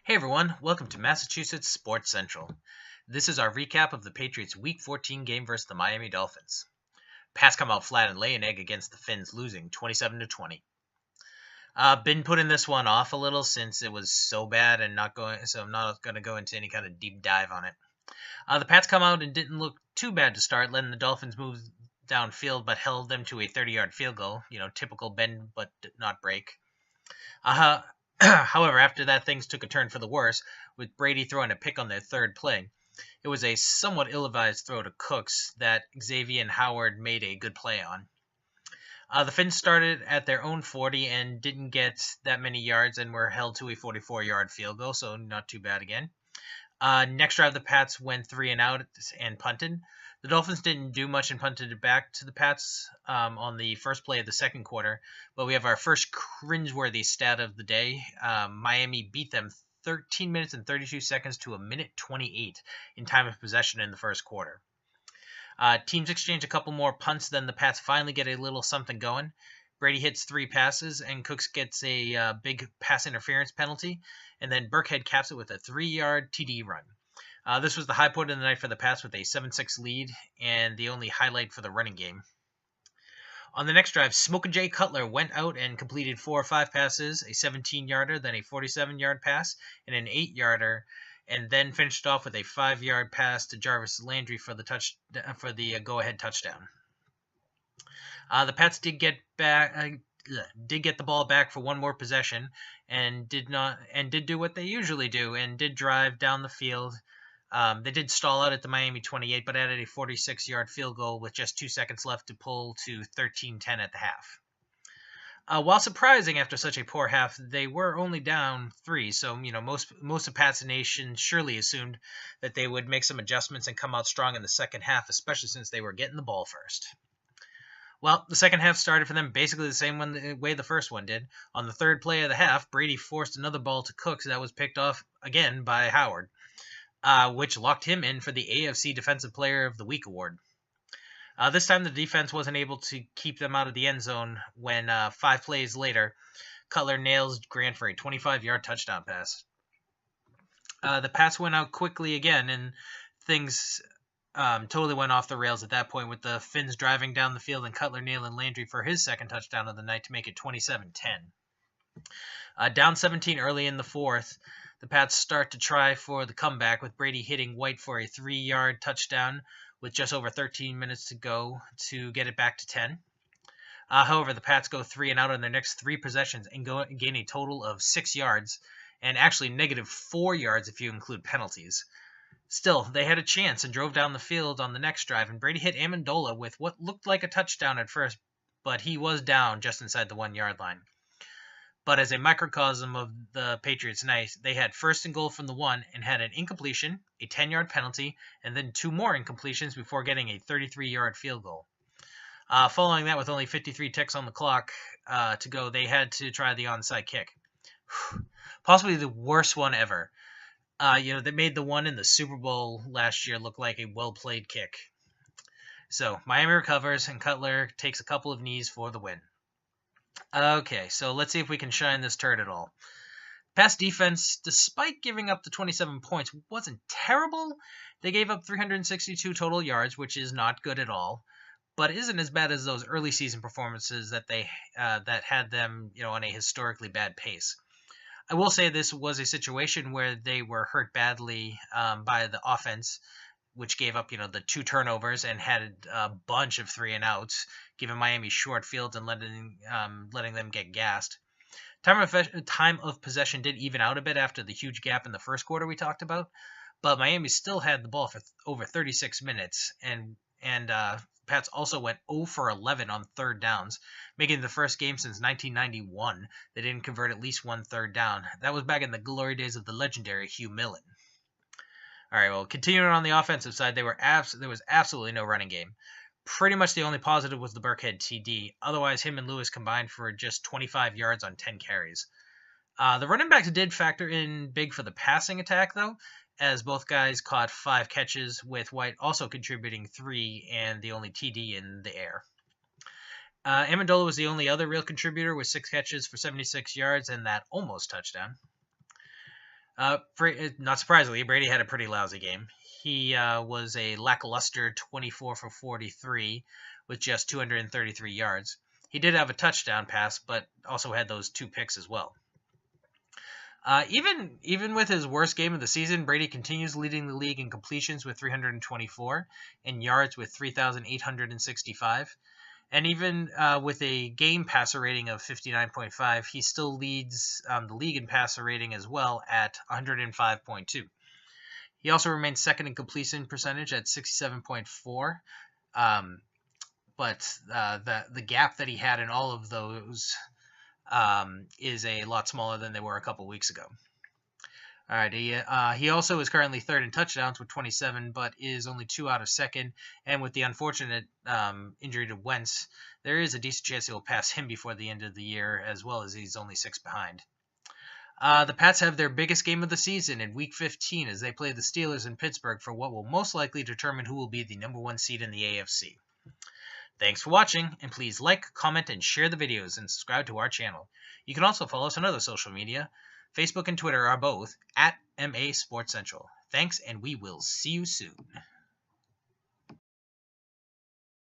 Hey everyone, welcome to Massachusetts Sports Central. This is our recap of the Patriots' Week 14 game versus the Miami Dolphins. Pats come out flat and lay an egg against the Fins, losing 27-20. Been putting this one off a little since it was so bad, so I'm not going to go into any kind of deep dive on it. The Pats come out and didn't look too bad to start, letting the Dolphins move downfield, but held them to a 30-yard field goal. Typical bend but not break. However, after that, things took a turn for the worse, with Brady throwing a pick on their third play. It was a somewhat ill-advised throw to Cooks that Xavier and Howard made a good play on. The Finns started at their own 40 and didn't get that many yards and were held to a 44-yard field goal, so not too bad again. Next drive, the Pats went 3 and out and punted. The Dolphins didn't do much and punted it back to the Pats on the first play of the second quarter, but we have our first cringeworthy stat of the day. Miami beat them 13 minutes and 32 seconds to a minute 28 in time of possession in the first quarter. Teams exchange a couple more punts, then the Pats finally get a little something going. Brady hits 3 passes, and Cooks gets a big pass interference penalty, and then Burkhead caps it with a 3-yard TD run. This was the high point of the night for the Pats with a 7-6 lead and the only highlight for the running game. On the next drive, Smokin' Jay Cutler went out and completed 4 or 5 passes, a 17-yarder, then a 47-yard pass, and an 8-yarder, and then finished off with a 5-yard pass to Jarvis Landry for the go-ahead touchdown. The Pats did get the ball back for one more possession and did do what they usually do and did drive down the field. They did stall out at the Miami 28, but added a 46-yard field goal with just 2 seconds left to pull to 13-10 at the half. While surprising after such a poor half, they were only down 3, so most of Pats Nation surely assumed that they would make some adjustments and come out strong in the second half, especially since they were getting the ball first. Well, the second half started for them basically the same way the first one did. On the third play of the half, Brady forced another ball to Cooks that was picked off again by Howard, which locked him in for the AFC Defensive Player of the Week award. This time the defense wasn't able to keep them out of the end zone when 5 plays later, Cutler nails Grant for a 25-yard touchdown pass. The Pats went out quickly again, and things totally went off the rails at that point, with the Finns driving down the field and Cutler nailing Landry for his second touchdown of the night to make it 27-10. Down 17 early in the fourth, the Pats start to try for the comeback, with Brady hitting White for a 3-yard touchdown with just over 13 minutes to go to get it back to 10. However, the Pats go 3 and out on their next 3 possessions and gain a total of 6 yards, and actually negative 4 yards if you include penalties. Still, they had a chance and drove down the field on the next drive, and Brady hit Amendola with what looked like a touchdown at first, but he was down just inside the 1-yard line. But as a microcosm of the Patriots' night, they had first and goal from the 1 and had an incompletion, a 10-yard penalty, and then 2 more incompletions before getting a 33-yard field goal. Following that, with only 53 ticks on the clock to go, they had to try the onside kick. Possibly the worst one ever. They made the one in the Super Bowl last year look like a well-played kick. So, Miami recovers, and Cutler takes a couple of knees for the win. Okay, so let's see if we can shine this turd at all. Pats defense, despite giving up the 27 points, wasn't terrible. They gave up 362 total yards, which is not good at all, but isn't as bad as those early season performances that that had them, on a historically bad pace. I will say this was a situation where they were hurt badly by the offense, which gave up, the 2 turnovers and had a bunch of 3 and outs, giving Miami short fields and letting them get gassed. Time of possession did even out a bit after the huge gap in the first quarter we talked about, but Miami still had the ball for over 36 minutes, and Pats also went 0 for 11 on third downs, making the first game since 1991 they didn't convert at least 1 third down. That was back in the glory days of the legendary Hugh Millen. All right, well, continuing on the offensive side, there was absolutely no running game. Pretty much the only positive was the Burkhead TD. Otherwise, him and Lewis combined for just 25 yards on 10 carries. The running backs did factor in big for the passing attack, though, as both guys caught 5 catches, with White also contributing 3 and the only TD in the air. Amendola was the only other real contributor with 6 catches for 76 yards and that almost touchdown. Not surprisingly, Brady had a pretty lousy game. He was a lackluster 24 for 43 with just 233 yards. He did have a touchdown pass, but also had those 2 picks as well. Even with his worst game of the season, Brady continues leading the league in completions with 324 and yards with 3,865. And even with a game passer rating of 59.5, he still leads the league in passer rating as well at 105.2. He also remains second in completion percentage at 67.4. But the gap that he had in all of those is a lot smaller than they were a couple weeks ago. All right, he also is currently third in touchdowns with 27, but is only 2 out of second. And with the unfortunate injury to Wentz, there is a decent chance he will pass him before the end of the year, as well as he's only 6 behind. The Pats have their biggest game of the season in Week 15 as they play the Steelers in Pittsburgh for what will most likely determine who will be the number 1 seed in the AFC. Thanks for watching, and please like, comment, and share the videos, and subscribe to our channel. You can also follow us on other social media. Facebook and Twitter are both @MA Sports Central. Thanks, and we will see you soon.